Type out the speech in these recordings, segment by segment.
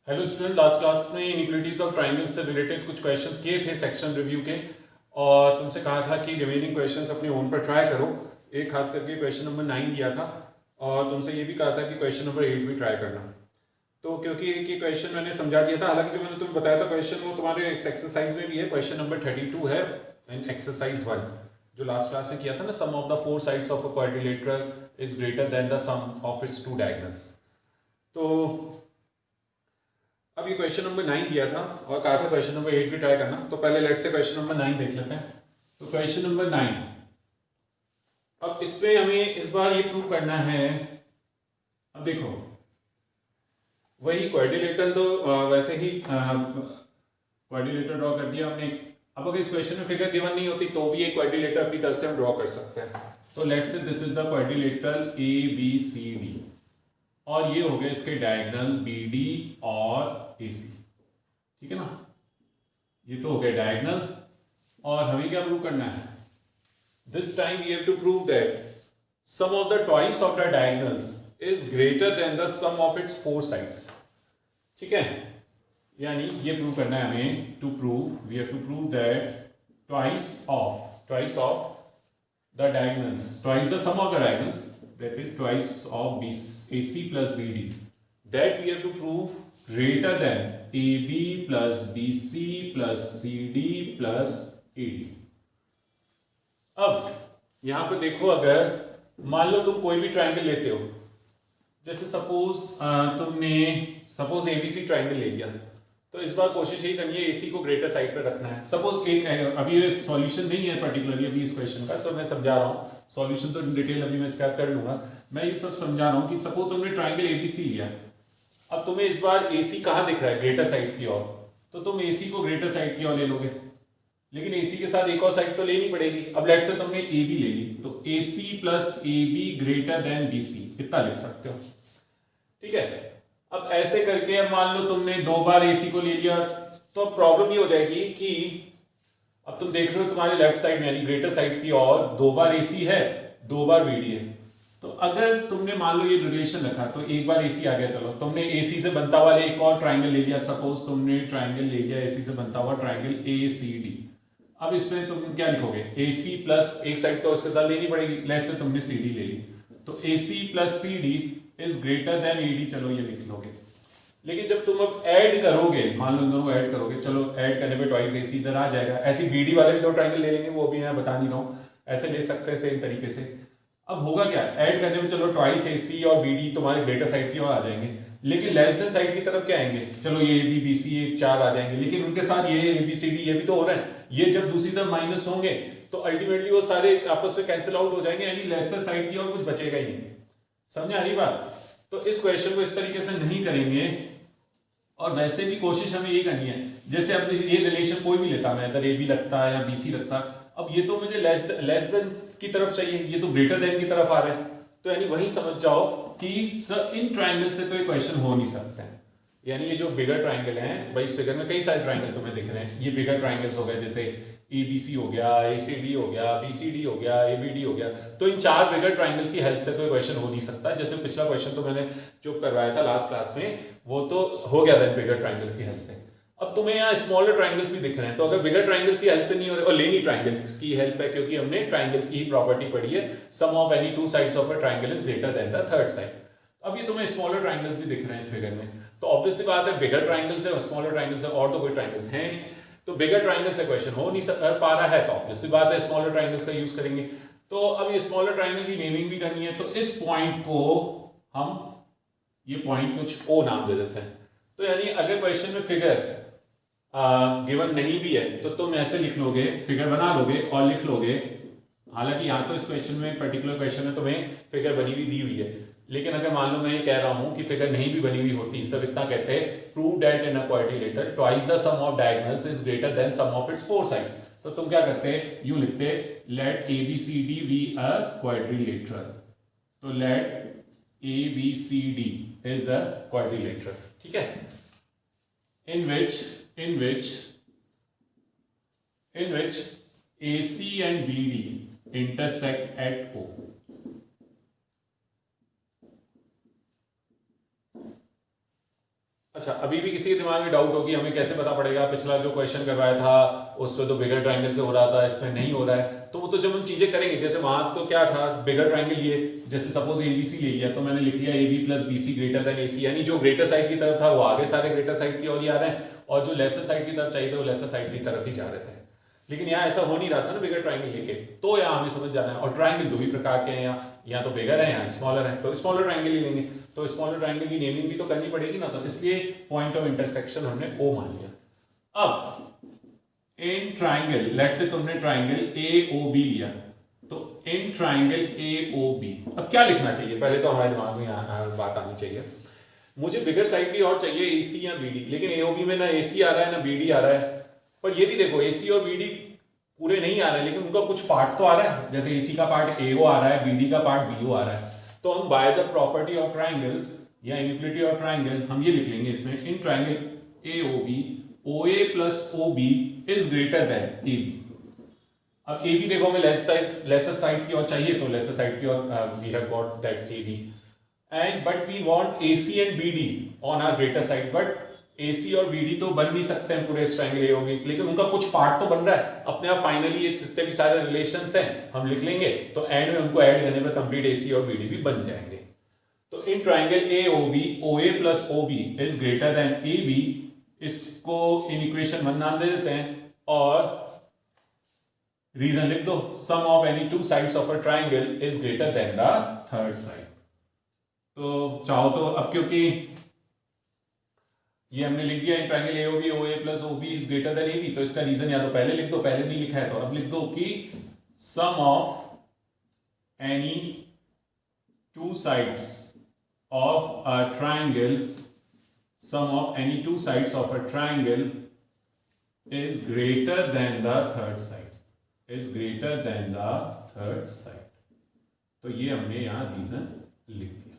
Hello student, last class में inequalities of triangle से related कुछ क्वेश्चंस किए थे सेक्शन रिव्यू के। और तुमसे कहा था कि रिमेनिंग क्वेश्चंस अपने ओन पर ट्राई करो। एक खास करके क्वेश्चन नंबर 9 दिया था और तुमसे ये भी कहा था कि क्वेश्चन नंबर 8 भी ट्राई करना। तो क्योंकि एक ये क्वेश्चन मैंने समझा दिया था, हालांकि जो मैंने तुम्हें बताया था क्वेश्चन वो तुम्हारे एक्सरसाइज में भी है। क्वेश्चन नंबर 32 है इन एक्सरसाइज 1 जो लास्ट क्लास में किया था ना, sum of the four sides of a quadrilateral is greater than the sum of its two diagonals. तो अब ये क्वेश्चन नंबर 9 दिया था और कहा था क्वेश्चन नंबर 8 भी ट्राई करना। तो पहले लेट से क्वेश्चन नंबर 9 देख लेते हैं। तो क्वेश्चन नंबर 9, अब इसमें हमें इस बार ये प्रूव करना है। अब देखो, वही क्वाड्रिलेटरल तो वैसे ही क्वाड्रिलेटर ड्रॉ कर दिया हमने। अब अगर इस क्वेश्चन में फिगर गिवन नहीं होती तो भी एक क्वाड्रिलेटर अपनी तरफ से हम ड्रॉ कर सकते हैं। तो let's say this is the quadrilateral A B C D और ये हो गए इसके डायगोनल बी डी और ए सी। ठीक है ना, ये तो हो गया डायगोनल। और हमें क्या प्रूव करना है? This time we have to prove that sum of the twice of the diagonals is greater than the sum of its four sides. ठीक है, यानी ये प्रूव करना है हमें। To prove we have to prove that twice of the diagonals, twice the sum of the diagonals, that is twice of AC plus BD, that we have to prove greater than AB plus BC plus CD plus AD। अब यहां पे देखो, अगर मान लो तुम कोई भी triangle लेते हो, जैसे सपोज ABC ट्रायंगल ले लिया, तो इस बार कोशिश यही करनी है एसी को ग्रेटर साइड पर रखना है। सपोज एक अभी ये सॉल्यूशन नहीं है पर्टिकुलरली अभी इस क्वेश्चन का, सब मैं समझा रहा हूँ। सॉल्यूशन तो डिटेल अभी मैं इसका कर लूंगा। मैं ये सब समझा रहा हूँ कि सपोज तुमने ट्रायंगल एबीसी लिया। अब तुम्हें इस बार एसी कहाँ दिख रहा है? ग्रेटर साइड की ओर। तो तुम एसी को ग्रेटर साइड की ओर ले लोगे, लेकिन एसी के साथ एक और साइड तो लेनी पड़ेगी। अब लेट से तुमने ए बी ले ली, तो AC plus A be greater than BC इतना लिख सकते हो। ठीक है, अब ऐसे करके अब मान लो तुमने दो बार एसी को ले लिया, तो अब प्रॉब्लम ये हो जाएगी कि अब तुम देख रहे हो तुम्हारे लेफ्ट साइड में यानी ग्रेटर साइड की ओर दो बार एसी है, दो बार बीडी है। तो अगर तुमने मान लो ये रिलेशन रखा, तो एक बार एसी आ गया, चलो तुमने एसी से बनता हुआ एक और ट्राइंगल ले लिया। सपोज तुमने ट्राइंगल ले लिया एसी से बनता हुआ ट्राइंगल ए सी डी। अब इसमें तुम क्या लिखोगे? एसी प्लस एक साइड तो उसके साथ लेनी पड़ेगी, लेट्स से तुमने सी डी ले ली, तो AC plus C D is greater than ED. चलो ये लिख लोगे। लेकिन जब तुम अब ऐड करोगे, मान लो इन दोनों को ऐड करोगे, चलो ऐड करने पे ट्वाइस एसी इधर आ जाएगा। ऐसी बीडी वाले भी दो ट्रायंगल ले लेंगे, वो भी मैं बता नहीं रहा हूँ, ऐसे ले सकते हैं सेम तरीके से। अब होगा क्या? ऐड करने में चलो ट्वाइस एसी और बीडी तुम्हारे ग्रेटर साइड की ओर आ जाएंगे, लेकिन लेस देन साइड की तरफ क्या आएंगे? चलो ये बी बी सी ये चार आ जाएंगे, लेकिन उनके साथ ये ए बी सी डी ये भी तो हो रहा है। ये जब दूसरी तरफ माइनस होंगे तो अल्टीमेटली वो सारे आपस में कैंसिल आउट हो जाएंगे, यानी लेसर साइड की ओर कुछ बचेगा ही नहीं। समझ आ रही बात? तो इस क्वेश्चन को इस तरीके से नहीं करेंगे। और वैसे भी कोशिश हमें ये करनी है, जैसे अब ये रिलेशन कोई भी लेता, मैं अगर ए बी लगता है या बी सी लगता, अब ये तो मुझे लेस देन की तरफ चाहिए, ये तो ग्रेटर देन की तरफ आ रहा है। तो यानी वही समझ जाओ कि इन ट्राइंगल से तो ये क्वेश्चन हो नहीं सकता है। यानी ये जो बिगर ट्राइंगल हैं भाई, इस फिगर में कई सारे ट्राइंगल तुम्हें दिख रहे हैं। ये बिगर ट्राइंगल्स हो गए, जैसे ए बी सी हो गया, ए सी डी हो गया, बी सी डी हो गया, ए बी डी हो गया। तो इन चार बिगर ट्राइंगल्स की हेल्प से तो क्वेश्चन हो नहीं सकता। जैसे पिछला क्वेश्चन तो मैंने जो करवाया था लास्ट क्लास में, वो तो हो गया था बिगर ट्राइंगल्स की हेल्प से। अब तुम्हें यहाँ स्मॉलर ट्राइंगल्स भी दिख रहे हैं, तो अगर बिगर ट्राइंगल्स की हेल्प से नहीं हो रहे, और लेनी ट्राइंगल्स की हेल्प है, क्योंकि हमने ट्राइंगल्स की ही प्रॉपर्टी पढ़ी है, sum of any two sides of a triangle is greater than the third side. अब ये तुम्हें स्मॉलर ट्राइंगल्स भी दिख रहे हैं इस फिगर में, तो ऑब्वियस सी बात है बिगर ट्राइंगल्स है और स्मॉलर ट्राइंगल्स है, और तो कोई ट्राइंगल्स है नहीं। तो बिगर ट्राइंगल से क्वेश्चन हो नहीं पा रहा है, तो ऑब्वियस सी बात है स्मॉलर ट्राइंगल्स का यूज करेंगे। तो अब ये स्मॉलर ट्राइंगल की नेमिंग भी करनी है, तो इस पॉइंट को हम ये पॉइंट कुछ ओ नाम दे देते हैं। तो यानी अगर क्वेश्चन में फिगर गिवन नहीं भी है तो तुम ऐसे लिख लोगे, फिगर बना लोगे और लिख लोगे। हालांकि यहाँ तो इस क्वेश्चन में पर्टिकुलर क्वेश्चन में तुम्हें फिगर बनी हुई दी हुई है, लेकिन अगर मान लो मैं ये कह रहा हूं कि फिगर नहीं भी बनी हुई होती, सब इतना कहते हैं prove that in a quadrilateral twice the sum of diagonals is greater than sum of its four sides. तो तुम क्या करते? यूं लिखते, let A B C D be a quadrilateral. तो let A B C D is a quadrilateral. ठीक है, in which AC and BD intersect at O। अच्छा, अभी भी किसी के दिमाग में डाउट होगी हमें कैसे पता पड़ेगा, पिछला जो क्वेश्चन करवाया था उसमें तो बिगर ट्रायंगल से हो रहा था, इसमें नहीं हो रहा है, तो वो तो जब हम चीजें करेंगे, जैसे वहां तो क्या था, बिगर ट्रायंगल ये, जैसे सपोज एबीसी ले लिया तो मैंने लिख लिया A B plus B C greater than A C, यानी जो ग्रेटर साइड की तरफ था वो आगे सारे ग्रेटर साइड की ओर ही आ रहे हैं, और जो लेसर साइड की तरफ चाहिए थे वो लेसर साइड की तरफ ही जा रहे थे। लेकिन यहाँ ऐसा हो नहीं रहा था ना बिगर ट्रायंगल लेके, तो यहाँ हमें समझ जाना है। और ट्रायंगल दो ही प्रकार के हैं, यहाँ तो बिगर है, यहाँ स्मॉलर है, तो स्मॉलर ट्रायंगल ही लेंगे। तो स्मॉलर ट्रायंगल की नेमिंग भी तो करनी पड़ेगी ना, तो इसलिए पॉइंट ऑफ इंटरसेक्शन हमने ओ मान लिया। अब इन ट्रायंगल, लेट्स से तुमने ट्रायंगल ए ओ बी लिया, तो in triangle A O B अब क्या लिखना चाहिए, पहले तो हमारे दिमाग में बात आनी चाहिए, मुझे बिगर साइड भी और चाहिए एसी या बीडी, लेकिन एओबी में ना एसी आ रहा है ना बीडी आ रहा है। पर ये भी देखो एसी और बीडी पूरे नहीं आ रहे हैं, लेकिन उनका कुछ पार्ट तो आ रहा है, जैसे एसी का पार्ट एओ आ रहा है, बीडी का पार्ट बीओ आ रहा है। तो हम by the property of triangles या इनइक्वालिटी ऑफ ट्राइंगल हम ये लिख लेंगे इसमें, in triangle AOB OA plus OB is greater than AB. अब एबी देखो हमें लेसर साइड की ओर चाहिए, तो लेसर साइड की ओर we have got that AB, and but we want AC and BD on our greater side, but AC और बीडी तो बन नहीं सकते हैं पूरे ट्रायंगल ए होगी, लेकिन उनका कुछ पार्ट तो बन रहा है अपने आप। फाइनली ये जितने भी सारे रिलेशंस हैं हम लिख लेंगे, तो एंड में उनको ऐड करने पर कंप्लीट एसी और बीडी भी बन जाएंगे। तो in triangle A O B O A plus O B is greater than A B, इसको इन इक्वेशन 1 नाम दे देते हैं, और रीजन लिख दो, sum of any two sides of a triangle is greater than the third side. तो चाहो तो अब क्योंकि ये हमने लिख दिया in triangle AOB OA plus OB is greater than AB, तो इसका रीजन या तो पहले लिख दो, पहले नहीं लिखा है तो अब लिख दो कि sum of any two sides of a triangle, sum of any two sides of a triangle is greater than the third side, is greater than the third side. तो ये हमने यहां रीजन लिख दिया,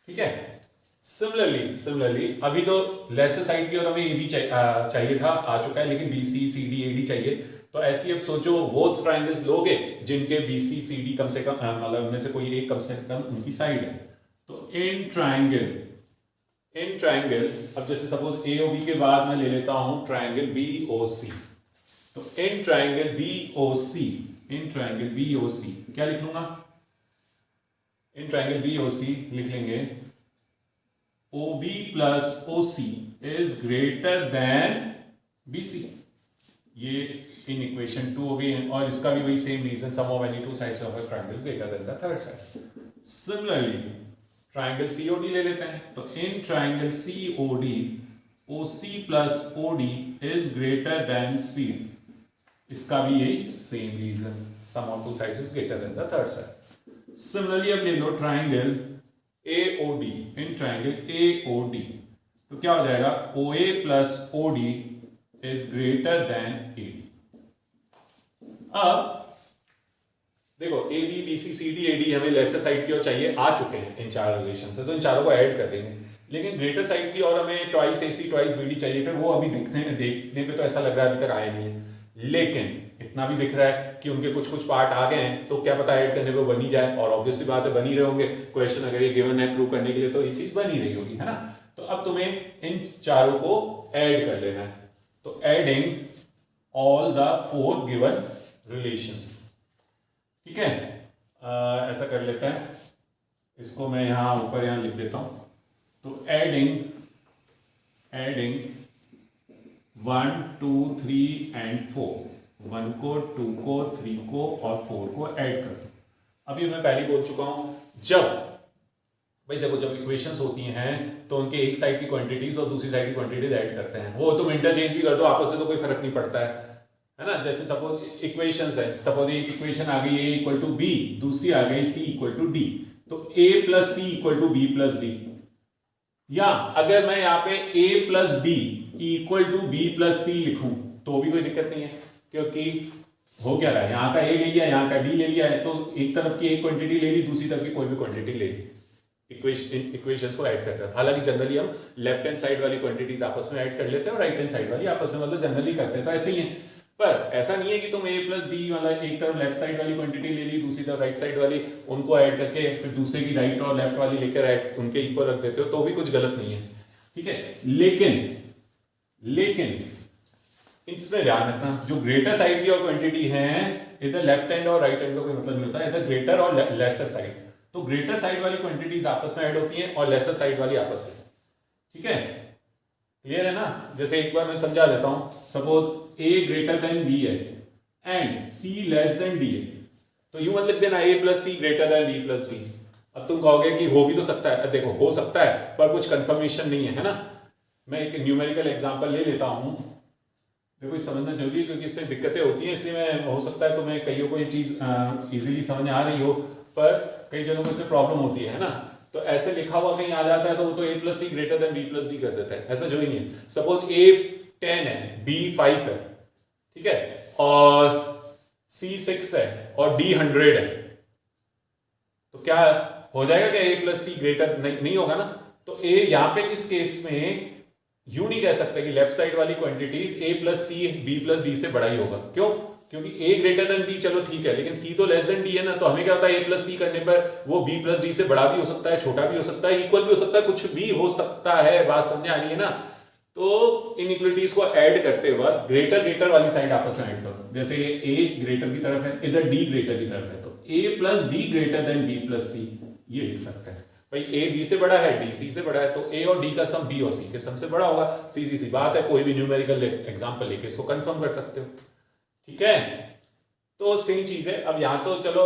ठीक है। सिमिलरली अभी तो लेसर साइड की और हमें ए बी चाहिए था, आ चुका है, लेकिन B C C D A D चाहिए। तो ऐसे ही अब सोचो वो ट्रायंगल्स लोगे जिनके बी सी सी डी कम से कम मतलब उनमें से कोई एक कम से कम उनकी साइड है। तो इन ट्रायंगल अब जैसे सपोज ए ओ बी के बाद मैं ले लेता हूं ट्रायंगल बी ओ सी, तो in triangle B O C, in triangle B O C क्या लिख लूंगा, इन ट्रायंगल बी ओ सी लिख लेंगे OB plus OC is greater than BC। ये इन इक्वेशन 2 हो गई, और इसका भी वही same reason, sum of any two sides of a triangle greater than the third side. Similarly triangle COD ले लेते हैं, तो in triangle COD OC plus OD is greater than CD, इसका भी यही same reason, sum of two sides is greater than the third side. Similarly अब ले लो triangle AOD, in triangle AOD तो क्या हो जाएगा, OA plus OD is greater than AD। अब देखो AB BC CD AD हमें लेसर साइड की ओर चाहिए, आ चुके हैं इन चार रिलेशन से, तो इन चारों को ऐड कर देंगे। लेकिन ग्रेटर साइड की ओर हमें ट्वाइस AC ट्वाइस BD चाहिए थे, वो अभी देखने पे तो ऐसा लग रहा है अभी तक आया नहीं है, लेकिन इतना भी दिख रहा है कि उनके कुछ कुछ पार्ट आ गए हैं, तो क्या पता ऐड करने पे बन ही जाए, और ऑब्वियसली बात है बन ही रहे होंगे, क्वेश्चन अगर ये गिवन है प्रूव करने के लिए तो ये चीज बन ही रही होगी, है ना। तो अब तुम्हें इन चारों को ऐड कर लेना है, तो adding all the 4 given relations, ठीक है। ऐसा कर लेते हैं, इसको मैं यहां ऊपर यहां लिख देता हूं, तो एडिंग 1 2 3 एंड 4, 1 को 2 को 3 को और 4 को ऐड कर दो। अभी मैं पहले बोल चुका हूं, जब भाई देखो जब इक्वेशंस होती हैं तो उनके एक साइड की क्वांटिटीज और दूसरी साइड की क्वांटिटीज ऐड करते हैं, वो तुम इंटरचेंज भी कर दो आपस में तो कोई फर्क नहीं पड़ता है ना। जैसे सपोज इक्वेशंस है, सपोज एक इक्वेशन आ गई A इक्वल टू बी, दूसरी आ गई C इक्वल टू डी, तो A plus C equal to B plus D, या अगर मैं यहाँ पे A plus D equal to B plus C लिखूं तो भी कोई दिक्कत नहीं है, क्योंकि हो क्या रहा है, यहाँ का A ले लिया, यहाँ का D ले लिया है, तो एक तरफ की एक क्वांटिटी ले ली, दूसरी तरफ की कोई भी क्वांटिटी ले ली, इक्वेशंस को ऐड करते हैं। हालांकि जनरली हम लेफ्ट हैंड साइड वाली क्वांटिटीज आपस में ऐड कर लेते हैं और राइट हैंड साइड वाली आपस में मतलब जनरली करते हैं, तो ऐसे ही है। पर ऐसा नहीं है कि तुम A प्लस डी वाला एक तरफ लेफ्ट साइड वाली क्वांटिटी ले ली, दूसरी तरफ राइट साइड वाली, उनको ऐड करके फिर दूसरे की राइट और लेफ्ट वाली लेकर उनके इक्वल रख देते हो तो भी कुछ गलत नहीं है। ठीक है। लेकिन इसमें ध्यान रखना, जो ग्रेटर साइड की और क्वांटिटी है, इधर लेफ्ट हैंड और राइट हैंड का कोई मतलब नहीं होता, इधर ग्रेटर और लेसर साइड। तो ग्रेटर साइड वाली क्वांटिटीज आपस में ऐड होती हैं और लेसर साइड वाली आपस में, ठीक है, क्लियर है ना। जैसे एक बार मैं समझा देता हूं, suppose A greater than B है and C less than D है, तो यूं मत लिख देना A plus C greater than B plus D. अब तुम कहोगे कि हो भी तो सकता है, देखो हो सकता है पर कुछ कंफर्मेशन नहीं है ना। मैं एक न्यूमेरिकल एग्जांपल ले लेता हूं, देखो ये समझना जरूरी है क्योंकि इसमें दिक्कतें होती हैं, इसलिए मैं, हो सकता है तुम्हें कईयों को ये चीज इजीली समझ आ रही हो, पर कई जनों को इससे प्रॉब्लम होती है ना। तो ऐसे लिखा हुआ कहीं आ जाता है तो वो तो A plus C greater than B plus D कर देता है, ऐसा जो ही नहीं है। सपोज ए 10 है, बी 5 है, ठीक है, और सी 6 है और डी 100 है, तो क्या हो जाएगा क्या ए प्लस सी ग्रेटर? नहीं होगा ना। तो ए यहां पे इस केस में यूं नहीं कह सकते कि लेफ्ट साइड वाली quantities A plus C B plus D से बड़ा ही होगा। क्यों? क्योंकि ए ग्रेटर देन बी चलो ठीक है, लेकिन सी तो लेस देन डी है ना। तो हमें क्या होता है, ए प्लस सी करने पर वो बी प्लस डी से बड़ा भी हो सकता है, छोटा भी हो सकता है, इक्वल भी हो सकता है, कुछ भी हो सकता है। बात समझ आ रही है ना। तो इनइक्वलिटीज को ऐड करते वक्त ग्रेटर वाली साइड आपस में ऐड करो। जैसे ए ग्रेटर की तरफ है, इधर डी ग्रेटर की तरफ है, तो A plus D greater than B plus C, ये लिख सकते हैं। भाई ए बी से बड़ा है, डी सी से बड़ा है, तो ए और डी का सम बी और सी के सम से बड़ा होगा। सीधी सी बात है, कोई भी न्यूमेरिकल एग्जांपल लेके इसको कंफर्म कर सकते हो, ठीक है। तो सेम चीज है। अब यहां तो चलो,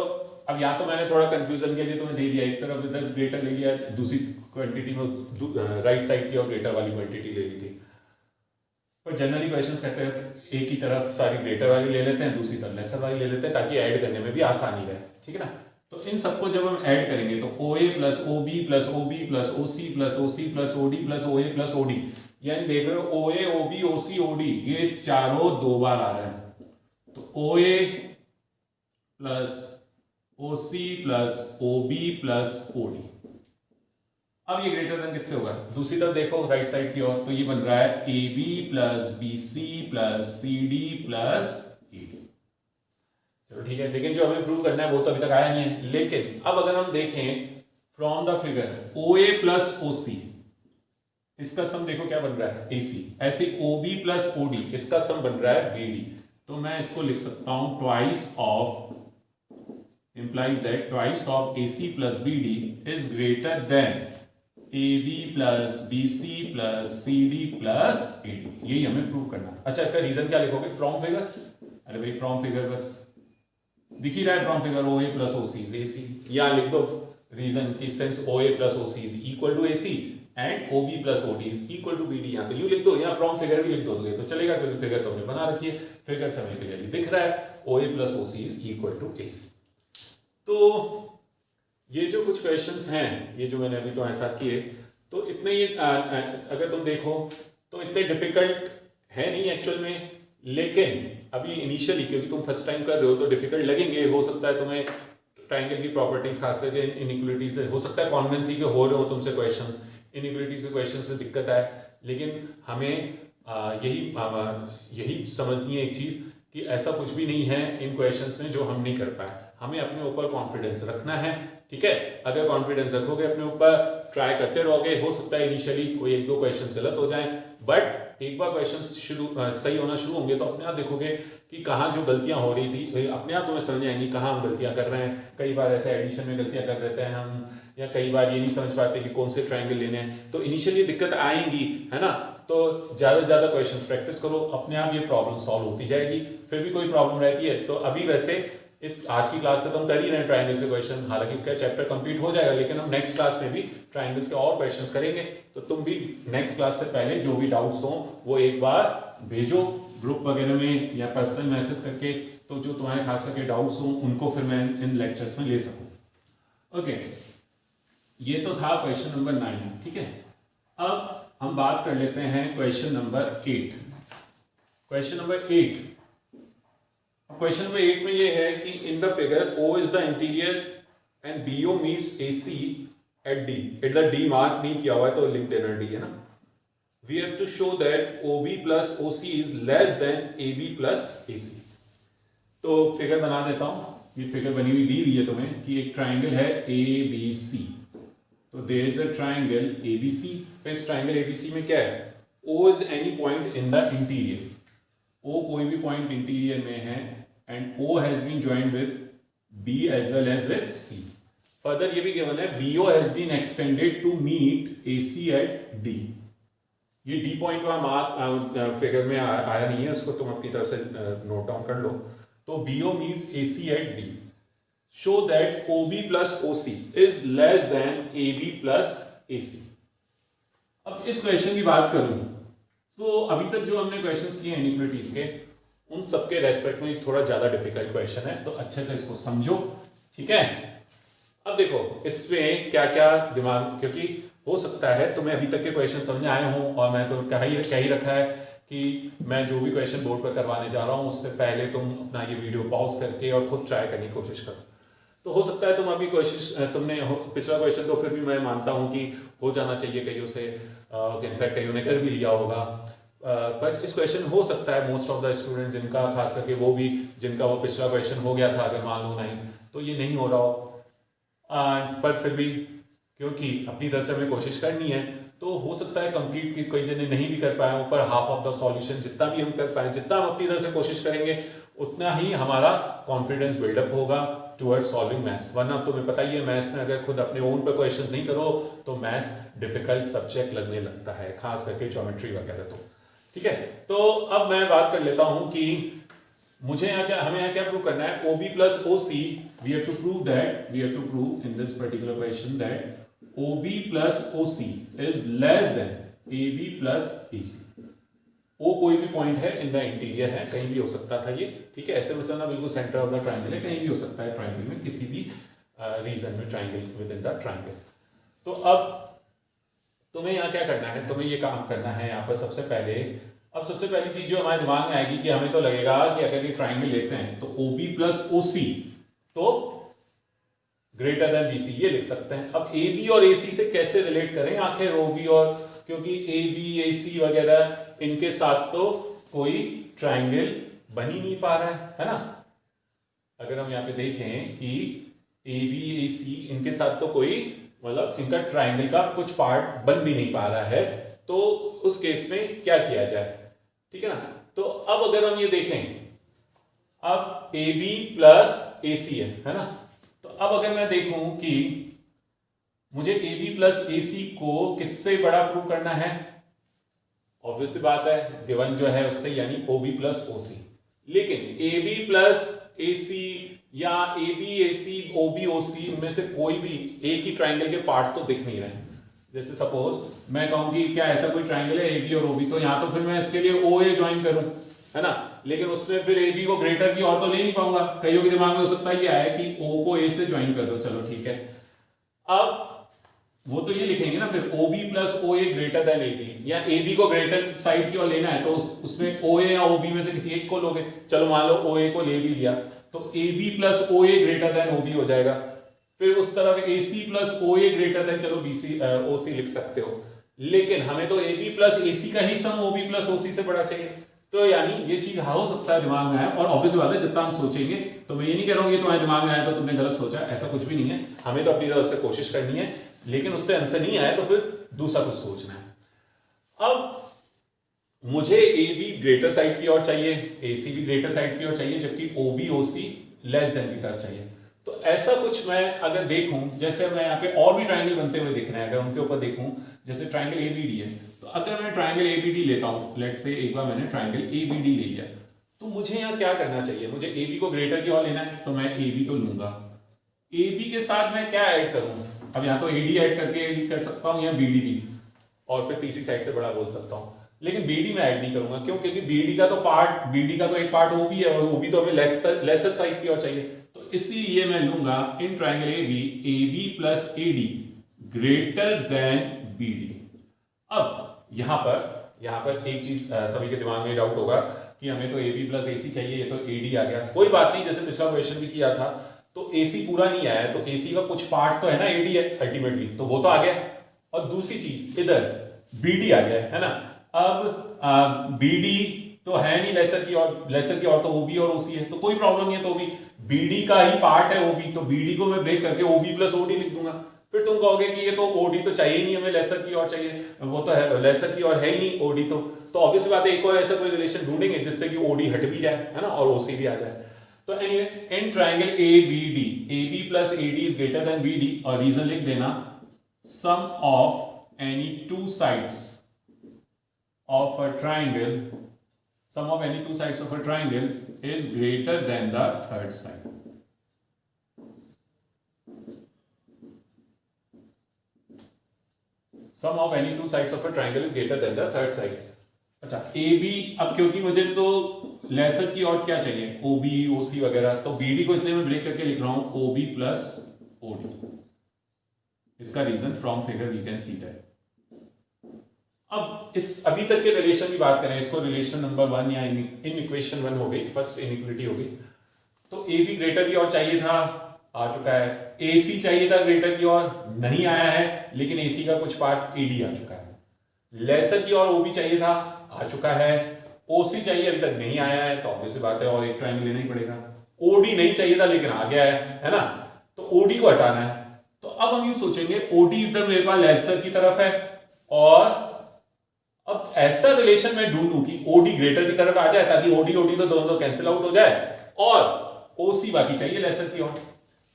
अब यहां तो मैंने थोड़ा कंफ्यूजन के लिए तुम्हें दे दिया, एक तरफ इधर ग्रेटर ले लिया, दूसरी क्वांटिटी में राइट साइड की और ग्रेटर वाली क्वांटिटी ले ली थी। पर जनरली क्वेश्चंस कहते हैं एक ही तरफ सारी ग्रेटर वाली ले लेते हैं, दूसरी तरफ लेसर वाली ले लेते हैं, ताकि ऐड करने में भी आसानी रहे, ठीक है ना। तो इन सबको जब हम ऐड करेंगे तो O A plus O B plus O B plus O C plus O C plus O D plus O A plus O D, यानी देख रहे हो ओ ए ओ बी ओ सी ओ डी, ये चारों दो बार आ रहे हैं। तो O A plus O C plus O B plus O D. अब ये ग्रेटर देन किससे होगा? दूसरी तरफ देखो राइट साइड की ओर, तो ये बन रहा है A B plus B C plus C D plus A D. चलो ठीक है, लेकिन जो हमें प्रूव करना है वो तो अभी तक आया नहीं है। लेकिन अब अगर हम देखें from the figure O A plus O C, इसका सम देखो क्या बन रहा है, ए सी। ऐसे O B plus O D, इसका सम बन रहा है बी डी। तो मैं इसको लिख सकता हूं twice of, implies that twice of AC plus BD is greater than AB plus BC plus CD plus AD। यही हमें प्रूव करना है। अच्छा, इसका रीजन क्या लिखोगे? From figure. अरे भाई फ्रॉम फिगर बस दिख ही रहा है, from figure OA plus OC is AC। या लिख दो रीजन कि since OA plus OC is equal to AC and OB plus OD is equal to BD। यहाँ तो यू लिख दो, या फ्रॉम फिगर भी लिख दोगे तो चलेगा, क्योंकि फिगर तो हमने बना रखी है, फिगर से हमें क्लियरली दिख रहा है OA plus OC is equal to AC। तो ये जो कुछ क्वेश्चंस हैं, ये जो मैंने अभी तो ऐसा किए, तो इतने ही अगर तुम देखो तो इतने डिफिकल्ट है नहीं एक्चुअल में। लेकिन अभी इनिशियली क्योंकि तुम फर्स्ट टाइम कर रहे हो तो डिफिकल्ट लगेंगे। हो सकता है तुम्हें ट्रायंगल की प्रॉपर्टीज, खास करके इनइक्वलिटी से, हो सकता है कॉन्वेंसी के हो रहे हो तुमसे क्वेश्चंस, इनइक्वलिटी से क्वेश्चन से दिक्कत आए। लेकिन हमें यही समझनी है एक चीज कि ऐसा कुछ भी नहीं है इन क्वेश्चंस में जो हम नहीं कर पाए। हमें अपने ऊपर कॉन्फिडेंस रखना है, ठीक है। अगर कॉन्फिडेंस रखोगे अपने ऊपर, ट्राई करते रहोगे, हो सकता है इनिशियली कोई एक दो क्वेश्चंस गलत हो जाएं, बट एक बार क्वेश्चंस सही होना शुरू होंगे तो अपने आप देखोगे कि कहाँ जो गलतियां हो रही थी, अपने आप तुम्हें समझ आएंगी कहाँ हम गलतियां कर रहे हैं। कई बार ऐसे एडिशन में गलतियां कर देते हैं हम, या कई बार ये नहीं समझ पाते कि कौन से ट्रायंगल लेने हैं, तो इनिशियली दिक्कत आएंगी, है ना। तो ज़्यादा से ज़्यादा क्वेश्चंस प्रैक्टिस करो, अपने आप ये प्रॉब्लम सॉल्व होती जाएगी। फिर भी कोई प्रॉब्लम रहती है तो अभी वैसे इस आज की क्लास से तो हम कर ही रहे हैं ट्रायंगल्स के क्वेश्चन, हालांकि इसका चैप्टर कंप्लीट हो जाएगा, लेकिन हम नेक्स्ट क्लास में भी ट्रायंगल्स के और क्वेश्चंस करेंगे। तो तुम भी नेक्स्ट क्लास से पहले जो भी डाउट्स हो वो एक बार भेजो ग्रुप वगैरह में या पर्सनल मैसेज करके, तो जो तुम्हारे खास करके डाउट्स हो उनको फिर मैं इन लेक्चर्स में ले सकूँ। ओके, ये तो था क्वेश्चन नंबर 9, ठीक है। अब हम बात कर लेते हैं क्वेश्चन नंबर 8। क्वेश्चन नंबर 8 में ये है कि in the figure O is the interior and BO meets AC at D। इधर D मार्क नहीं किया हुआ है तो लिख देना D, है ना। We have to show that OB plus OC is less than AB plus AC। तो फिगर बना देता हूं, ये फिगर बनी हुई दी हुई है तुम्हें कि एक ट्राइंगल है ABC। तो there is a triangle ABC। इस ट्राइंगल ABC में क्या है, O is any point in the interior, O कोई भी पॉइंट इंटीरियर में है and O has been joined with B as well as with C। Further ये भी गिवन है BO has been extended to meet AC at D। ये D point वहां मार्क फिगर में आया नहीं है, उसको तुम अपनी तरफ से नोट डाउन कर लो। तो BO means AC at D। Show that OB plus OC is less than AB plus AC। अब इस क्वेश्चन की बात करूं तो अभी तक जो हमने क्वेश्चंस किए इनइक्वालिटीज के, उन सबके रेस्पेक्ट में थोड़ा ज्यादा डिफिकल्ट क्वेश्चन है, तो अच्छे से इसको समझो, ठीक है। अब देखो इसमें क्या क्या दिमाग, क्योंकि हो सकता है तुम्हें अभी तक के क्वेश्चन समझ में आए हों और मैं तो क्या ही रखा है कि मैं जो भी क्वेश्चन बोर्ड पर करवाने जा रहा हूं उससे पहले तुम अपना ये वीडियो पॉज करके और खुद ट्राई करने की कोशिश करो। तो हो सकता है तुम अभी तुमने पिछला क्वेश्चन तो फिर भी मैं मानता हूं कि हो जाना चाहिए कईयों से, इनफैक्ट कईयों ने कर भी लिया होगा, पर इस क्वेश्चन हो सकता है मोस्ट ऑफ द स्टूडेंट जिनका खास करके वो भी जिनका वो पिछला क्वेश्चन हो गया था अगर मान लो नहीं, तो ये नहीं हो रहा हो, पर फिर भी क्योंकि अपनी तरफ से हमें कोशिश करनी है तो हो सकता है कंप्लीट की कोई जने नहीं भी कर पाए, ऊपर हाफ ऑफ द सॉल्यूशन जितना भी हम कर पाए, जितना हम अपनी तरफ से कोशिश करेंगे उतना ही हमारा कॉन्फिडेंस बिल्डअप होगा टुवर्ड्स सॉल्विंग मैथ्स। वरना तुम्हें पता ही है मैथ्स में अगर खुद अपने ओन पर क्वेश्चंस नहीं करो तो मैथ्स डिफिकल्ट सब्जेक्ट लगने लगता है, खास करके ज्योमेट्री वगैरह। तो ठीक है, तो अब मैं बात कर लेता हूं कि मुझे हमें यहाँ क्या प्रूव करना है, OB plus OC we have to prove in this particular question that OB plus OC is less than AB plus AC। O कोई भी पॉइंट है इन द इंटीरियर है, कहीं भी हो सकता था ये, ठीक है, ऐसे में समझना बिल्कुल सेंटर ऑफ द ट्रायंगल है, कहीं भी हो सकता है ट्रायंगल में, किसी भी रीजन में triangle with in the triangle. तो अब तुम्हें यहाँ क्या करना है, तुम्हें ये काम करना है यहाँ पर सबसे पहली चीज जो हमारे दिमाग में आएगी कि हमें तो लगेगा कि अगर ये ट्रायंगल लेते हैं तो OB plus OC तो ग्रेटर देन BC, ये लिख सकते हैं। अब AB और AC से कैसे रिलेट करें आखिर OB और, क्योंकि AB AC वगैरह इनके साथ तो कोई ट्रायंगल बन ही नहीं पा रहा है ना। अगर हम यहाँ पे देखें कि AB AC इनके साथ तो कोई मतलब इनका ट्रायंगल का कुछ पार्ट बन भी नहीं पा रहा है, तो उस केस में क्या किया जाए, ठीक है ना। तो अब अगर हम ये देखें, अब AB प्लस AC है ना, तो अब अगर मैं देखूं कि मुझे AB प्लस AC को किससे बड़ा प्रूव करना है, ऑब्वियस सी बात है गिवन जो है उससे, यानी OB प्लस OC। लेकिन AB प्लस AC या AB AC OB OC उनमें से कोई भी एक ही ट्राइंगल के पार्ट तो दिख नहीं रहे। जैसे सपोज मैं कहूं कि क्या ऐसा कोई ट्राइंगल है AB और OB, तो यहां तो फिर मैं इसके लिए OA ज्वाइन करूं, है ना, लेकिन उसमें फिर AB को ग्रेटर की और तो ले नहीं पाऊंगा। कईयों के दिमाग में हो सकता है ये आया कि O को A से ज्वाइन कर दो, चलो ठीक है। अब वो तो ये लिखेंगे ना फिर OB plus OA greater than AB, या AB को ग्रेटर साइड की ओर लेना है तो उसमें OA या OB में से किसी एक को लोगे, चलो मान लो OA को ले भी लिया तो AB plus OA greater than OB हो जाएगा। फिर उस तरफ AC plus OA greater than, चलो OC लिख सकते हो, लेकिन हमें तो AB प्लस AC का ही सम OB प्लस OC से बड़ा चाहिए। तो यानी ये चीज हो सकता है दिमाग में आया, और ऑब्वियस बात है जितना हम सोचेंगे, तो मैं ये नहीं कह रहा हूं कि तुम्हारे दिमाग में आया तो तुमने गलत सोचा, ऐसा कुछ भी नहीं है। हमें तो अपनी तरफ से कोशिश करनी है, लेकिन उससे आंसर नहीं आया तो फिर दूसरा कुछ सोचना है। अब मुझे AB ग्रेटर साइड की ओर चाहिए, AC भी ग्रेटर साइड की ओर चाहिए, जबकि OB OC लेस देन की तरफ चाहिए। तो ऐसा कुछ मैं अगर देखूं, जैसे मैं यहाँ पे और भी ट्राइंगल बनते हुए दिख रहे हैं, अगर उनके ऊपर देखूं, जैसे ट्राइंगल ABD है, तो अगर मैं ट्राइंगल ABD लेता हूं, लेट्स से एक बार मैंने ट्राइंगल ABD ले लिया, तो मुझे यहाँ क्या करना चाहिए, मुझे AB को ग्रेटर की ओर लेना है, तो मैं AB तो लूंगा। AB के साथ मैं क्या ऐड करूं, अब यहाँ तो AD ऐड करके कर सकता हूँ या BD भी, और फिर तीसरी साइड से बड़ा बोल सकता हूँ, लेकिन BD में ऐड नहीं करूंगा। क्यों? क्योंकि BD का तो एक पार्ट OB है, और OB तो हमें लेसर साइड की ओर चाहिए, तो इसीलिए मैं लूंगा in triangle AB plus AD greater than BD। अब यहाँ पर एक चीज सभी के दिमाग में डाउट होगा कि हमें तो AB प्लस AC चाहिए, ये तो AD आ गया। कोई बात नहीं, जैसे पिछला क्वेश्चन भी किया था, तो AC पूरा नहीं आया, तो AC का कुछ पार्ट तो है ना AD है अल्टीमेटली, तो वो तो आ गया। और दूसरी चीज इधर BD आ गया है ना। अब BD तो है नहीं लेसर की ओर तो OB और OC है, तो कोई प्रॉब्लम नहीं है। तो भी BD का ही पार्ट है OB, तो BD को मैं ब्रेक करके OB प्लस OD लिख दूंगा। फिर तुम कहोगे कि ये तो ओडी तो चाहिए ही नहीं, हमें लेसर की और चाहिए, वो तो है लेसर की और है ही नहीं ओडी, तो ऑब्वियस बात है एक और ऐसा कोई रिलेशन ढूंढेंगे जिससे कि ओडी हट भी जाए, है ना, और ओसी भी आ जाए। तो anyway in triangle A B D, A B plus A D is greater than B D, और रीजन लिख देना sum of any two sides of a triangle, sum of any two sides of a triangle is greater than the third side. Sum of any two sides of a triangle is greater than the third side. अच्छा AB, अब क्योंकि मुझे तो laser की और क्या चाहिए OB OC वगैरह, तो BD को इसलिए मैं ब्रेक करके लिख रहा हूं OB प्लस OD। इसका reason from figure we can see that. अब इस अभी तक के रिलेशन की बात करें, इसको रिलेशन नंबर 1 या इन इक्वेशन 1 हो गई, फर्स्ट इनइक्वालिटी हो गई। तो ए बी ग्रेटर की और चाहिए था, आ चुका है। ए सी चाहिए था ग्रेटर की और, नहीं आया है, लेकिन ए सी का कुछ पार्ट ए डी आ चुका है। लेसर की और ओ बी चाहिए था, आ चुका है। ओ सी चाहिए, अभी तक नहीं आया है, तो ऑब्वियस बात है और एक ट्रायंगल लेना ही पड़ेगा। ओ डी नहीं चाहिए था लेकिन आ गया है ना, तो ओ डी को हटाना है। तो अब हम यूं सोचेंगे ओ डी इधर मेरे पास लेसर की तरफ है, और अब ऐसा रिलेशन मैं ढूंढूं कि ओडी ग्रेटर की तरफ आ जाए, ताकि ओडी ओडी तो दोनों कैंसिल आउट हो जाए, और ओसी बाकी चाहिए लेसर की ओर।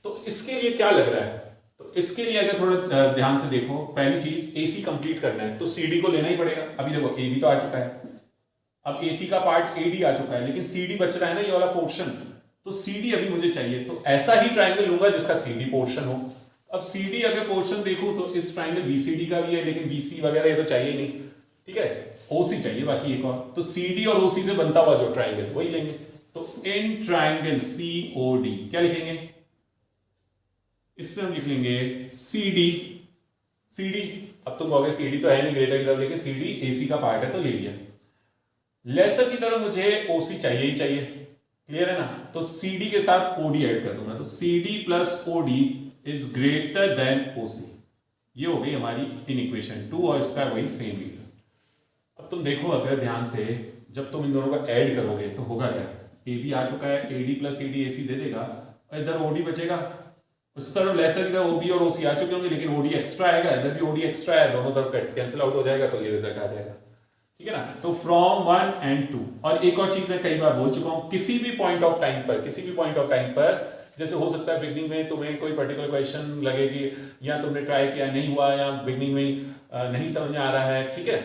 तो इसके लिए क्या लग रहा है, तो इसके लिए अगर थोड़ा ध्यान से देखो, पहली चीज एसी कंप्लीट करना है तो सीडी को लेना ही पड़ेगा। अभी देखो ए बी तो आ चुका है, अब एसी का पार्ट एडी आ चुका है, लेकिन सीडी बच रहा है ना, ये वाला पोर्शन, तो सीडी अभी मुझे चाहिए। तो ऐसा ही ट्राइंगल लूंगा जिसका सीडी पोर्शन हो। अब सीडी अगर पोर्शन देखूं तो इस ट्राइंगल बीसीडी का भी है, लेकिन बीसी वगैरह ये तो चाहिए नहीं, ठीक है, ओसी चाहिए बाकी एक और। तो सीडी और ओसी से बनता हुआ जो ट्राइंगल वही लेंगे। तो इन ट्राइंगल सीओडी क्या लिखेंगे, इसमें हम लिख लेंगे सीडी। सीडी, अब तुम कहोगे सीडी तो है नहीं ग्रेटर की तरफ, लेकिन सीडी एसी का पार्ट है तो ले लिया। लेसर की तरफ मुझे ओसी चाहिए ही चाहिए, क्लियर है ना, तो सीडी के साथ ओडी ऐड कर दूंगा, तो CD plus OD is greater than OC. ये हो गई हमारी इन इक्वेशन 2, और इसका वही सेम रीजन। अब तुम देखो अगर ध्यान से, जब तुम इन दोनों को ऐड करोगे तो होगा क्या, ए बी आ चुका है, एडी प्लस एडी एसी दे देगा, और इधर ओडी बचेगा। उस तरफ लेसर इधर ओबी और ओसी आ चुके होंगे, लेकिन ओडी एक्स्ट्रा आएगा, इधर भी ओडी एक्स्ट्रा है, दोनों तरफ कैंसिल आउट हो जाएगा, तो ये रिजल्ट आ जाएगा, ठीक है ना। तो फ्रॉम 1 and 2। और एक और चीज मैं कई बार बोल चुका हूं, किसी भी पॉइंट ऑफ टाइम पर, जैसे हो सकता है बिगनिंग में तुम्हें कोई पर्टिकुलर क्वेश्चन लगे कि या तुमने ट्राई किया नहीं हुआ, या बिगनिंग में नहीं समझ में आ रहा है, ठीक है,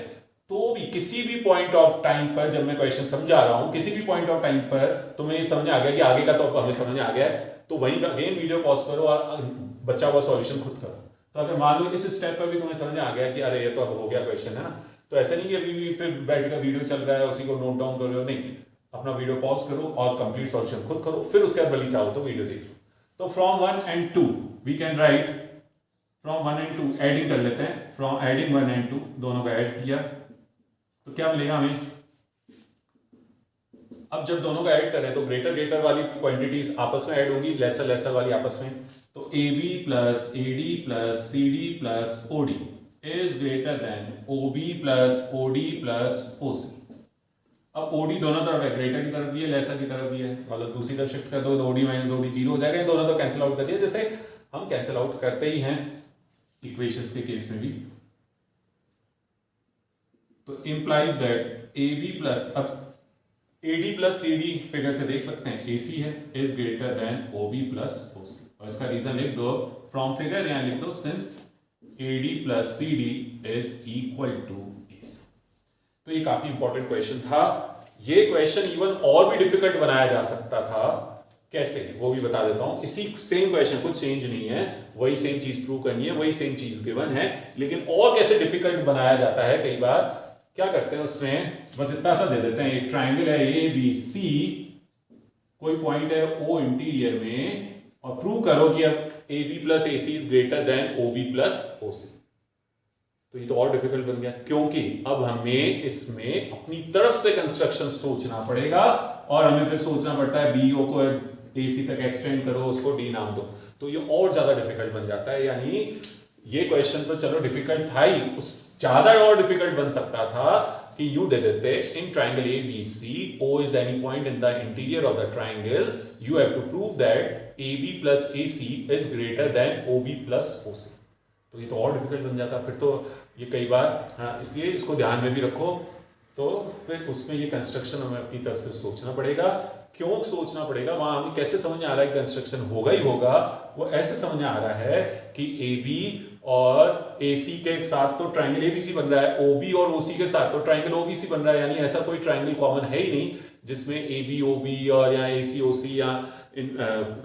तो भी किसी भी पॉइंट ऑफ टाइम पर जब मैं क्वेश्चन समझा रहा हूं, किसी भी पॉइंट ऑफ टाइम पर तुम्हें ये समझ आ गया कि आगे का तो हमें समझ आ गया है, तो वहीं अगेन वीडियो पॉज करो और बचा हुआ सॉल्यूशन खुद करो। तो अगर मान लो इस स्टेप पर भी तुम्हें समझ आ गया कि अरे ये तो अब हो गया क्वेश्चन, है ना, तो ऐसा नहीं कि अभी भी फिर बैठ कर वीडियो चल रहा है उसी को नोट डाउन कर रहे हो, नहीं, अपना वीडियो पॉज करो और कंप्लीट सॉल्यूशन खुद करो, फिर उसके बाद भली चाहो तो वीडियो देखो। तो from 1 and 2 we can write, from 1 and 2 adding कर लेते हैं, फ्रॉम एडिंग 1 and 2 दोनों को ऐड किया तो क्या मिलेगा हमें। अब जब दोनों को ऐड करें तो ग्रेटर वाली क्वांटिटीज आपस में ऐड होगी, लेसर वाली आपस में। तो A B plus A D plus C D plus O D is greater than O B plus O D plus O C. अब ओडी दोनों तरफ है, ग्रेटर की तरफ भी है, लेसर की तरफ भी है, मतलब दूसरी तरफ शिफ्ट कर दो तो ओडी माइनस ओडी जीरो हो जाएगा, दोनों तो कैंसिल आउट कर दिया, जैसे हम कैंसिल आउट करते ही हैं इक्वेशंस के केस में भी। तो implies that A B plus, अब A D plus C D figure से देख सकते हैं ए सी है, is greater than O B plus O C, और इसका रीजन लिख दो फ्रॉम फिगर, यहां लिख दो since A D plus C D is equal to A C. तो ये काफी इंपॉर्टेंट क्वेश्चन था। ये क्वेश्चन इवन और भी डिफिकल्ट बनाया जा सकता था, कैसे वो भी बता देता हूं। इसी सेम क्वेश्चन, कुछ चेंज नहीं है, वही सेम चीज प्रूव करनी है, वही सेम चीज गिवन है, लेकिन और कैसे डिफिकल्ट बनाया जाता है। कई बार क्या करते हैं उसमें, बस इतना सा दे देते हैं, एक ट्राइंगल है ए बी सी, कोई पॉइंट है ओ इंटीरियर में, और प्रूव करो कि अब A B plus A C is greater than O B plus O C. तो ये तो और डिफिकल्ट बन गया, क्योंकि अब हमें इसमें अपनी तरफ से कंस्ट्रक्शन सोचना पड़ेगा, और हमें फिर सोचना पड़ता है बी ओ को ए सी तक एक्सटेंड करो, उसको डी नाम दो, तो ये और ज्यादा डिफिकल्ट बन जाता है। यानी ये क्वेश्चन तो चलो डिफिकल्ट था ही, उस ज्यादा और डिफिकल्ट बन सकता था कि यू दे देते in triangle A B C, O is any point in the interior of the triangle, you have to prove that A B plus A C is greater than O B plus O C. तो ये तो और difficult बन जाता फिर तो ये कई बार। हाँ, इसलिए इसको ध्यान में भी रखो। तो फिर उसमें ये कंस्ट्रक्शन हमें अपनी तरफ से सोचना पड़ेगा। क्यों सोचना पड़ेगा, वहां हमें कैसे समझ में आ रहा है कि कंस्ट्रक्शन होगा ही होगा, वो ऐसे समझ में आ रहा है कि ए बी और ए सी के साथ तो ट्राइंगल ए बी सी बन रहा है, ओ बी और ओ सी के साथ तो ट्राइंगल ओ बी सी बन रहा है, यानी ऐसा कोई ट्राइंगल कॉमन है ही नहीं जिसमें ए बी ओ बी और या ए सी ओ सी या इन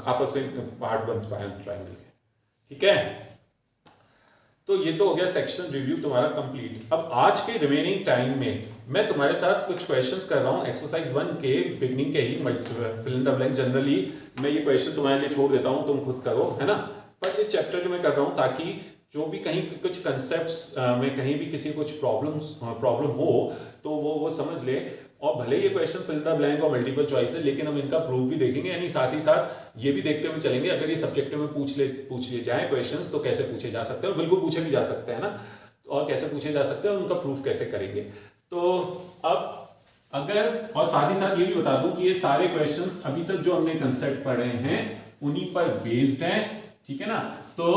आपस में पार्ट बन पाए ट्राइंगल के। ठीक है, तो ये तो हो गया सेक्शन रिव्यू तुम्हारा कंप्लीट। अब आज के रिमेनिंग टाइम में मैं तुम्हारे साथ कुछ क्वेश्चंस कर रहा हूँ एक्सरसाइज 1 के बिगनिंग के ही, fill in the blank. Generally मैं ये क्वेश्चन तुम्हारे लिए छोड़ देता हूँ, तुम खुद करो, है ना। पर इस चैप्टर के मैं कर रहा हूँ ताकि जो भी कहीं कुछ कंसेप्ट्स में कहीं भी किसी कुछ प्रॉब्लम हो तो वो समझ ले। और भले ये क्वेश्चन फिल द ब्लैंक और मल्टीपल चॉइस है, लेकिन हम इनका प्रूफ भी देखेंगे, यानी साथ ही साथ ये भी देखते हुए चलेंगे अगर ये सब्जेक्ट में पूछ लिए जाए क्वेश्चंस तो कैसे पूछे जा सकते हैं, और बिल्कुल पूछे भी जा सकते हैं ना, और कैसे पूछे जा सकते हैं, उनका प्रूफ कैसे करेंगे। तो अब अगर, और साथ ही साथ ये भी बता दूं कि ये सारे क्वेश्चंस अभी तक जो हमने कंसेप्ट पढ़े हैं उन्हीं पर बेस्ड हैं, ठीक है ना। तो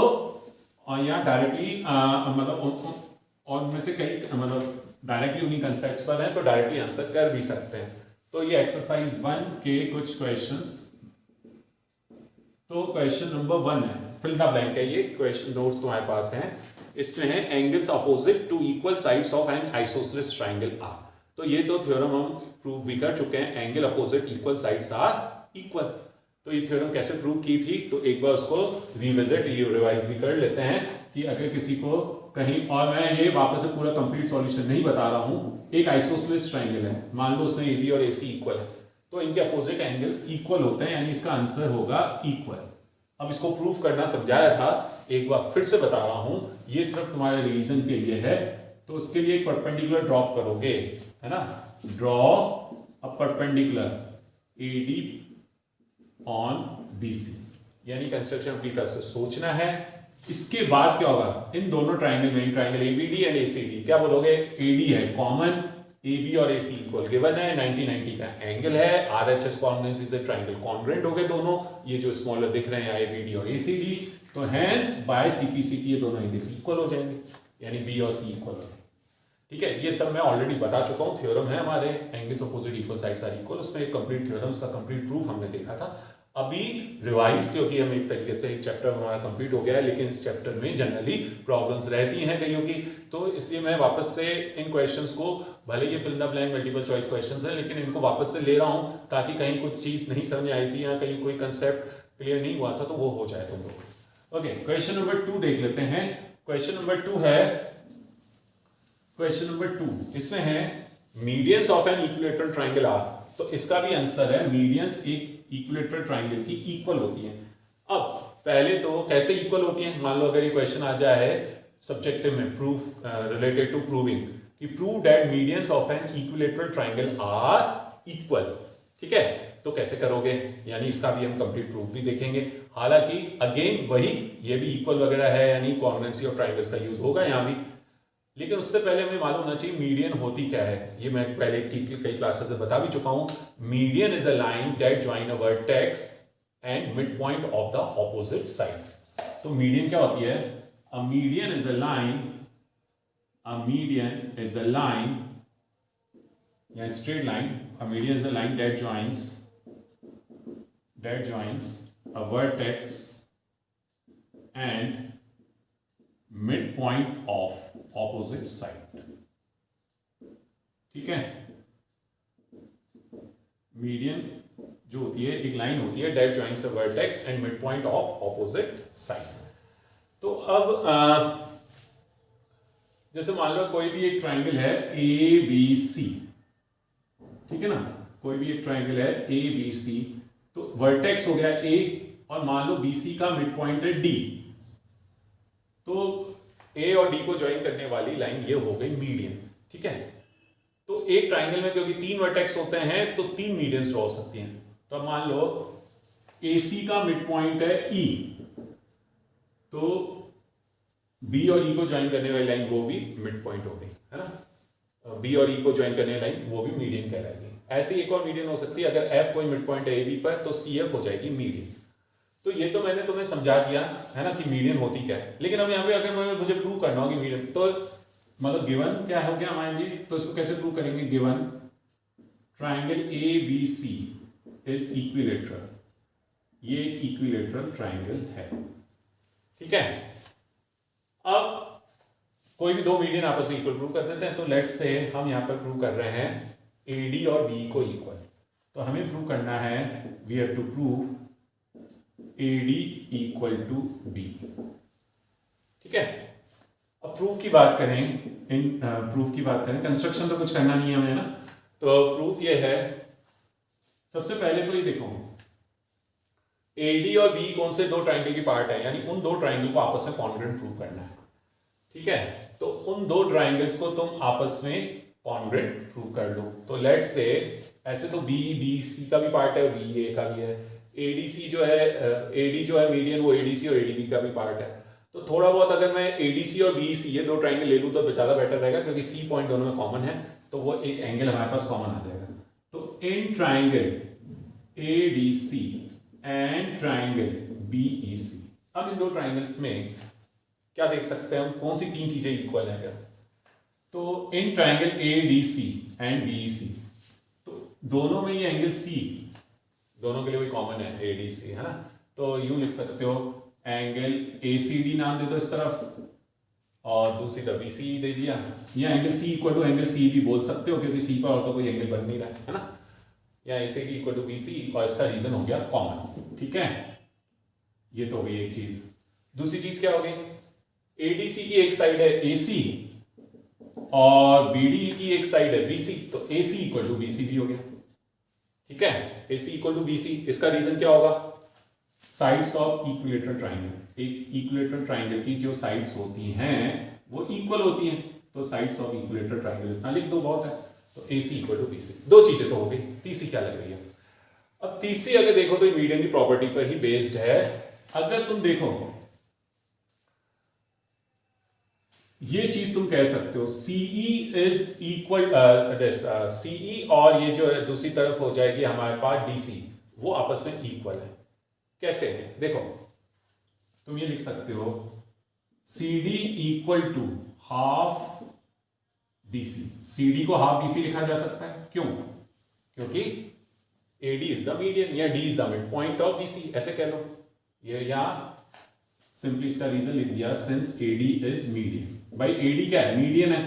यहाँ डायरेक्टली मतलब और में से कई मतलब डायरेक्टली उन्हीं कंसेप्ट्स पर हैं तो डायरेक्टली आंसर कर भी सकते हैं। तो ये एक्सरसाइज 1 के कुछ क्वेश्चंस। तो क्वेश्चन नंबर 1 है, फिल द ब्लैंक है, ये क्वेश्चन नोट्स तुम्हारे पास हैं। इसमें है angles opposite to equal sides of an isosceles triangle are. तो ये तो थ्योरम हम प्रूव भी कर चुके हैं, angle opposite equal sides are equal. तो ये थ्योरम कैसे प्रूव की थी, तो एक बार उसको रिविजिट रिवाइज भी कर लेते हैं कि अगर किसी को कहीं, और मैं ये वापस से पूरा कंप्लीट सॉल्यूशन नहीं बता रहा हूं। एक आइसोसेलेस ट्राइंगल है, मान लो उसमें ए बी और ए सी इक्वल है, तो इनके अपोजिट एंगल्स इक्वल होते हैं, यानी इसका आंसर होगा इक्वल। अब इसको प्रूफ करना समझाया था, एक बार फिर से बता रहा हूं, ये सिर्फ तुम्हारे रिवीजन के लिए है। तो उसके लिए एक परपेंडिकुलर ड्रॉप करोगे, है ना, draw a perpendicular A D on B C, यानी कंस्ट्रक्शन अपनी तरफ से सोचना है। इसके बाद क्या होगा, इन दोनों ट्राइंगल में, ट्राइंगल एबीडी एंड एसीडी, क्या बोलोगे, एडी है कॉमन, एबी और एसी इक्वल गिवन है, 90-90 का एंगल है, आरएचएस कॉन्वेंसी से ट्राइंगल कॉन्ग्रुएंट हो गए दोनों, ये जो स्मॉलर दिख रहे हैं एबीडी और एसीडी, तो हेंस बाय सीपीसीटी ये दोनों एंगल्स इक्वल हो जाएंगे, यानी बी और सी इक्वल हो। ठीक है, ये सब मैं ऑलरेडी बता चुका हूँ, थ्योरम है हमारे, angles opposite equal sides are equal, उसमें एक कंप्लीट थ्योरम, उसका कंप्लीट प्रूफ हमने देखा था। अभी रिवाइज, क्योंकि हम एक तरीके से एक चैप्टर हमारा कंप्लीट हो गया है, लेकिन इस चैप्टर में जनरली प्रॉब्लम्स रहती हैं कईयों की, तो इसलिए मैं वापस से इन क्वेश्चंस को, भले ये fill in the blank multiple choice questions है, लेकिन इनको वापस से ले रहा हूँ ताकि कहीं कुछ चीज़ नहीं समझ आई थी या कहीं कोई कंसेप्ट क्लियर नहीं हुआ था तो वो हो जाए तुम लोग। ओके, क्वेश्चन नंबर 2 देख लेते हैं। क्वेश्चन नंबर 2 है, क्वेश्चन नंबर 2 इसमें है medians of an equilateral triangle are. तो इसका भी आंसर है मीडियंस एक इक्विलैटरल ट्राइंगल की इक्वल होती है। अब पहले तो कैसे इक्वल होती है, मान लो अगर ये क्वेश्चन आ जाए सब्जेक्टिव में, प्रूफ रिलेटेड टू प्रूविंग कि prove that medians of an equilateral triangle are equal, ठीक है, तो कैसे करोगे, यानी इसका भी हम कंप्लीट प्रूफ भी देखेंगे। हालांकि अगेन वही, ये भी इक्वल वगैरह है, यानी कॉन्वेंसी ऑफ ट्राइंगल्स का यूज होगा यहाँ भी, लेकिन उससे पहले हमें मालूम होना चाहिए मीडियन होती क्या है। ये मैं पहले कई क्लासेस में बता भी चुका हूं। Median is a line that join a vertex and mid point of the opposite side. तो मीडियन क्या होती है, a median is a line, a median is a line या straight line, a median is a line that joins a vertex and mid point of opposite side. ठीक है, median जो होती है, एक लाइन होती है that joins a vertex and mid point of opposite side. तो अब जैसे मान लो कोई भी एक ट्राइंगल है ए बी सी, ठीक है ना, कोई भी एक ट्राइंगल है ए बी सी, तो वर्टेक्स हो गया ए और मान लो बी सी का मिड पॉइंट है डी, तो ए और डी को ज्वाइन करने वाली लाइन ये हो गई मीडियन। ठीक है, तो एक ट्राइंगल में क्योंकि 3 वर्टेक्स होते हैं तो 3 मीडियंस ड्रॉ हो सकती हैं। तो अब मान लो AC का मिड पॉइंट है E, तो B और E को ज्वाइन करने वाली लाइन वो भी मिड पॉइंट हो गई, है ना, B और E को ज्वाइन करने वाली लाइन वो भी मीडियन कहलाएगी। ऐसी एक और मीडियन हो सकती है, अगर F कोई मिड पॉइंट है AB पर तो CF हो जाएगी मीडियन। तो ये तो मैंने तुम्हें समझा दिया है ना कि मीडियन होती क्या है, लेकिन अब यहाँ पे अगर मुझे प्रूव करना हो कि मीडियन, तो मतलब गिवन क्या हो गया हमारे लिए, तो इसको कैसे प्रूव करेंगे, given triangle A B C is equilateral, ये एक इक्विलेटरल ट्राइंगल है, ठीक है। अब कोई भी दो मीडियन आपस में इक्वल प्रूव कर देते हैं, तो लेट्स से हम यहाँ पर प्रूव कर रहे हैं AD और B को इक्वल, तो हमें प्रूव करना है, we have to prove AD equal to B, ठीक है। अब प्रूफ की बात करें, प्रूफ की बात करें, कंस्ट्रक्शन तो कुछ करना नहीं है हमें ना, तो प्रूफ ये है, सबसे पहले तो ये देखो AD और B कौन से दो ट्राइंगल की पार्ट है, यानी उन दो ट्राइंगल को आपस में कॉन्ग्रुएंट प्रूव करना है, ठीक है। तो उन दो ट्राइंगल्स को तुम आपस में कॉन्ग्रुएंट प्रूव कर लो, तो लेट्स से ऐसे तो BC का भी पार्ट है और BA का भी है, ADC जो है AD जो है मीडियन, वो ADC और ADB का भी पार्ट है, तो थोड़ा बहुत अगर मैं ADC और BC ये दो ट्राइंगल ले लूँ तो ज़्यादा बेटर रहेगा, क्योंकि C पॉइंट दोनों में कॉमन है, तो वो एक एंगल हमारे पास कॉमन आ जाएगा। तो in triangle ADC and triangle BEC, अब इन दो ट्राइंगल्स में क्या देख सकते हैं हम, कौन सी तीन चीजें इक्वल है क्या, तो in triangle ADC and BEC, तो दोनों में ये एंगल C, दोनों के लिए वही कॉमन है ADC, है ना, तो यूं लिख सकते हो एंगल ACD नाम दे दो इस तरफ, और दूसरी तरफ BC दे दिया, या angle C equal to angle C भी बोल सकते हो, क्योंकि C पर और तो कोई एंगल बन नहीं रहा है ना, या ACD इक्वल टू BC, और इसका रीजन हो गया कॉमन, ठीक है। ये तो हो गई एक चीज। दूसरी चीज क्या हो गई, ADC की एक साइड है AC और BD की एक साइड है BC, तो AC इक्वल टू BC भी हो गया, ठीक है। AC इक्वल टू BC, इसका रीजन क्या होगा, साइड्स ऑफ इक्विलेटरल ट्राइंगल, एक इक्विलेटरल ट्राइंगल की जो साइड्स होती हैं वो इक्वल होती हैं, तो साइड्स ऑफ इक्विलेटरल ट्राइंगल इतना लिख दो बहुत है, तो AC इक्वल टू BC, दो चीजें तो हो गई। तीसरी क्या लग रही है, अब तीसरी अगर देखो तो मीडियन की प्रॉपर्टी पर ही बेस्ड है। अगर तुम देखो ये चीज तुम कह सकते हो CE इज इक्वल, CE और ये जो है दूसरी तरफ हो जाएगी हमारे पास DC, वो आपस में इक्वल है। कैसे है देखो, तुम ये लिख सकते हो CD equal to half BC, CD को हाफ BC लिखा जा सकता है, क्यों, क्योंकि AD इज द मीडियन या D is the mid point of BC, ऐसे कह लो। ये यहां सिंपली इसका रीजन लिख दिया, सिंस AD इज मीडियन। भाई AD क्या है, मीडियन है।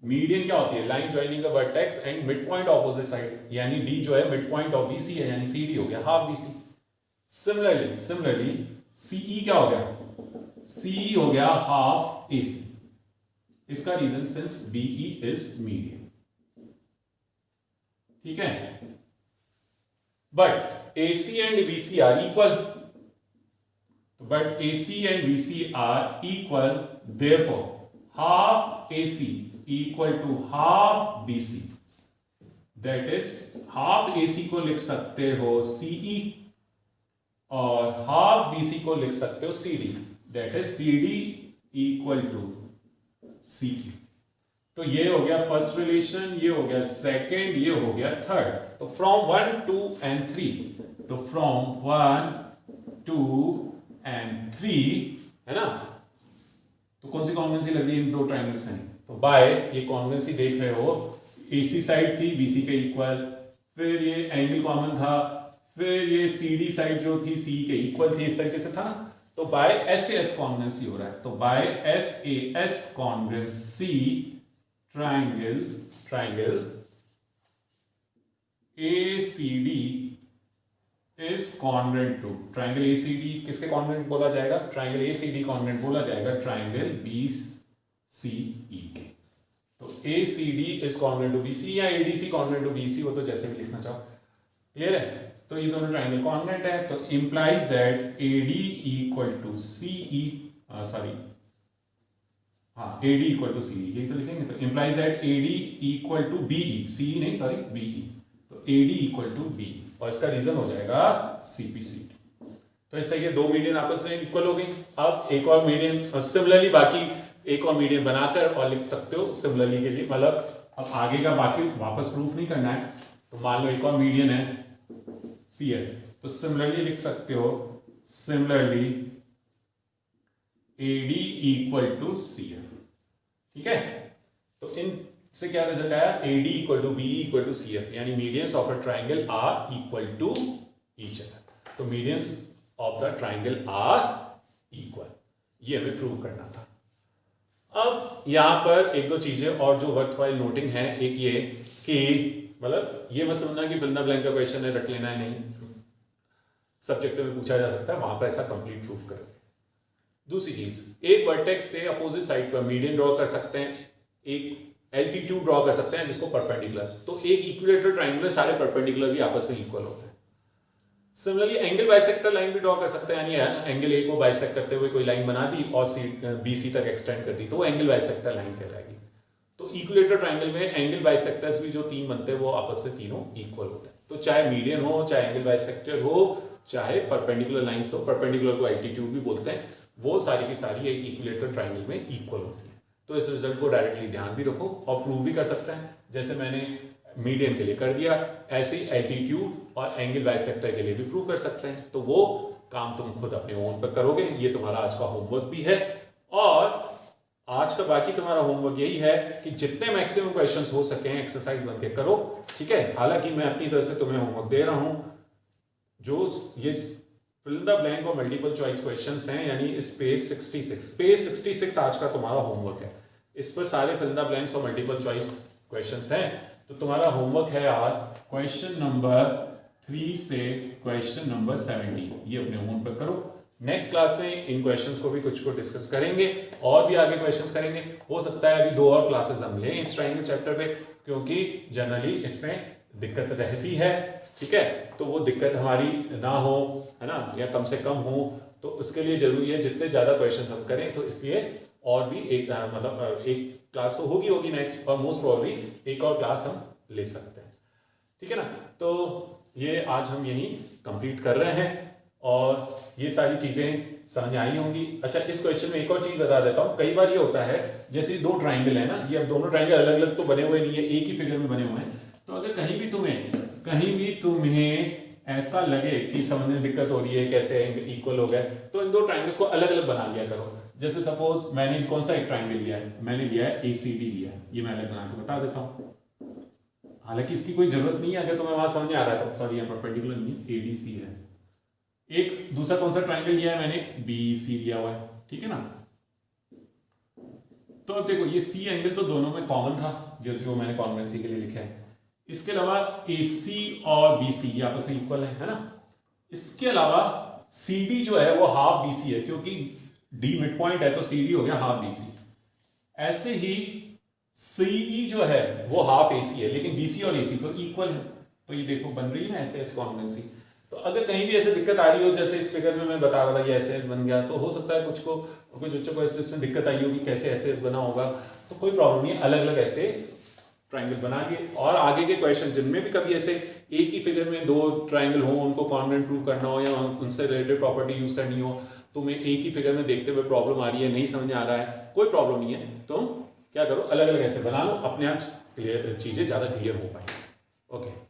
मीडियन क्या होती है, line joining the vertex and mid point opposite side, यानी D जो है मिड पॉइंट ऑफ BC है, यानी CD हो गया हाफ BC। सिमिलरली CE क्या हो गया, CE हो गया हाफ AC, इसका reason since BE is median, ठीक है। But AC and BC are equal, but AC and BC are equal, therefore half AC equal to half BC, that is half AC को लिख सकते हो CE और half BC को लिख सकते हो CD, that is CD equal to CE। तो ये हो गया फर्स्ट रिलेशन, ये हो गया सेकेंड, ये हो गया थर्ड। तो फ्रॉम 1 2 and 3, तो फ्रॉम 1 2 and 3 है ना, तो कौन सी कॉन्वेंसी लग रही है इन दो ट्राइंगल्स में, तो बाय ये कॉन्वेंसी देख रहे हो, AC साइड थी BC के इक्वल, फिर ये एंगल कॉमन था, फिर ये CD साइड जो थी CE के इक्वल थी, इस तरीके से था ना, तो बाय SAS कॉन्वेंसी हो रहा है। तो by SAS congruency triangle ACD is congruent to triangle ACD, किसके कॉन्ग्रुएंट बोला जाएगा, ट्राइंगल ACD कॉन्ग्रुएंट बोला जाएगा ट्राइंगल BCE के। तो ACD is congruent to BC या ADC कॉन्ग्रुएंट टू BC, वो तो जैसे भी लिखना चाहो, क्लियर है। तो ये दोनों ट्राइंगल कॉन्ग्रुएंट है, तो implies that AD equal to CE, sorry हाँ AD इक्वल टू CE, यही तो लिखेंगे। तो implies that AD equal to BE, CE नहीं सॉरी BE, तो AD इक्वल टू BE, और इसका रीजन हो जाएगा CPC। तो इस तरीके दो मीडियन आपस में इक्वल हो गई। अब एक और मीडियन सिमिलरली बाकी एक और मीडियन बनाकर और लिख सकते हो सिमिलरली के लिए, मतलब अब आगे का बाकी वापस प्रूफ नहीं करना है। तो मान लो एक और मीडियन है CF, तो सिमिलरली लिख सकते हो similarly AD equal to CF। ठीक है, तो इनसे क्या रिजल्ट आया, AD equal to BE equal to CF, यानी medians of a triangle are equal to each other. तो medians of the triangle are equal, ये हमें प्रूव करना था। अब यहां पर एक दो चीजें और जो वर्थवाइल नोटिंग है, एक ये कि मतलब ये मत समझना कि फिल द ब्लैंक का क्वेश्चन है रट लेना है, नहीं, सब्जेक्ट में पूछा जा सकता है, वहां पर ऐसा कंप्लीट प्रूफ करेंगे। दूसरी चीज, एक वर्टेक्स से अपोजिट साइड पर मीडियन ड्रॉ कर सकते हैं, एक एल्टीट्यूड ड्रॉ कर सकते हैं जिसको परपेंडिकुलर, तो एक इक्विलेटरल ट्राइंगल में सारे परपेंडिकुलर भी आपस में इक्वल होते हैं। सिमिलरली एंगल बाइसेक्टर लाइन भी ड्रॉ कर सकते हैं, यानी एंगल ए को बाइसेक्ट करते हुए कोई लाइन बना दी और BC तक एक्सटेंड कर दी, तो वो एंगल बाइसेक्टर लाइन कहलाएगी। तो इक्विलेटरल ट्राइंगल में एंगल बाइसेक्टर्स भी जो तीन बनते हैं वो आपस में तीनों इक्वल होते हैं। तो चाहे मीडियन हो, चाहे एंगल बाइसेक्टर हो, चाहे परपेंडिकुलर लाइंस हो, परपेंडिकुलर को एल्टीट्यूड भी बोलते हैं, वो सारी की सारी एक इक्विलेटरल ट्राइंगल में इक्वल होती है। तो इस रिजल्ट को डायरेक्टली ध्यान भी रखो और प्रूव भी कर सकते हैं, जैसे मैंने मीडियन के लिए कर दिया, ऐसे ही एल्टीट्यूड और एंगल बाइसेक्टर के लिए भी प्रूव कर सकते हैं। तो वो काम तुम खुद अपने ओन पर करोगे। ये तुम्हारा आज का होमवर्क भी है, और आज का बाकी तुम्हारा होमवर्क यही है कि जितने मैक्सिमम क्वेश्चंस हो सके एक्सरसाइज बन के करो। ठीक है, हालांकि मैं अपनी तरफ से तुम्हें होमवर्क दे रहा हूं, जो ये फिल द ब्लैंक और मल्टीपल चॉइस क्वेश्चंस हैं, यानी इस पेज 66 आज का तुम्हारा होमवर्क है। इस पर सारे फिल द ब्लैंक्स और मल्टीपल चॉइस क्वेश्चंस हैं। तो तुम्हारा होमवर्क है आज क्वेश्चन नंबर 3 से क्वेश्चन नंबर 17, ये अपने होमवर्क पर करो। नेक्स्ट क्लास में इन क्वेश्चंस को भी कुछ को डिस्कस करेंगे और भी आगे क्वेश्चंस करेंगे। हो सकता है अभी 2 और क्लासेस हम लें इस ट्रायंगल चैप्टर पे, क्योंकि जनरली इसमें दिक्कत रहती है। ठीक है, तो वो दिक्कत हमारी ना हो, है ना, या कम से कम हो, तो उसके लिए जरूरी है जितने ज्यादा क्वेश्चंस हम करें, तो इसलिए और भी एक मतलब एक क्लास तो होगी नेक्स्ट, और मोस्ट प्रॉब्ली एक और क्लास हम ले सकते हैं। ठीक है ना, तो ये आज हम यही कंप्लीट कर रहे हैं और ये सारी चीजें समझ आई होंगी। अच्छा, इस क्वेश्चन में एक और चीज बता देता हूँ। कई बार ये होता है, जैसे 2 ट्राइंगल है ना, ये अब दोनों ट्राइंगल अलग अलग तो बने हुए नहीं है, एक ही फिगर में बने हुए हैं। तो अगर कहीं भी तुम्हें ऐसा लगे कि समझने में दिक्कत हो रही है, कैसे इक्वल हो गए, तो इन 2 ट्राइंगल्स को अलग अलग बना लिया करो। जैसे सपोज मैंने कौन सा एक ट्राइंगल लिया है, मैंने लिया है ACD लिया है, ये मैं अलग बना के बता देता हूँ। हालांकि इसकी कोई जरूरत नहीं है, अगर तुम्हें वहां समझ में आ रहा है तो, सॉरी यहाँ परपेंडिकुलर नहीं है, ADC है। एक दूसरा कौन सा ट्राइंगल लिया है मैंने, BEC लिया हुआ है। ठीक है ना, तो अब देखो ये C एंगल तो दोनों में कॉमन था, जो मैंने कॉन्वेंसी के लिए लिखा है। इसके अलावा AC और BC ये आपस में इक्वल है ना। इसके अलावा CD जो है वो हाफ BC है, क्योंकि D मिड पॉइंट है तो CD हो गया हाफ BC। ऐसे ही CE जो है वो हाफ AC है, लेकिन BC और AC तो इक्वल है। तो ये देखो बन रही है ना ऐसे कॉन्वेंसी। तो अगर कहीं भी ऐसे दिक्कत आ रही हो, जैसे इस फिगर में मैं बता रहा था ये ऐसे बन गया, तो हो सकता है कुछ बच्चों को इसमें दिक्कत आई होगी, कैसे ऐसे बना होगा। तो कोई प्रॉब्लम नहीं है, अलग अलग ऐसे ट्राइंगल बना लिए। और आगे के क्वेश्चन जिनमें भी कभी ऐसे एक ही फिगर में 2 ट्राइंगल हो, उनको कॉन्वेंट प्रूव करना हो या उनसे रिलेटेड प्रॉपर्टी यूज करनी हो, तुम्हें एक ही फिगर में देखते हुए प्रॉब्लम आ रही है, नहीं समझ आ रहा है, कोई प्रॉब्लम नहीं है। तुम क्या करो, अलग अलग ऐसे बना लो, अपने आप चीजें ज्यादा क्लियर हो पाएंगी। ओके।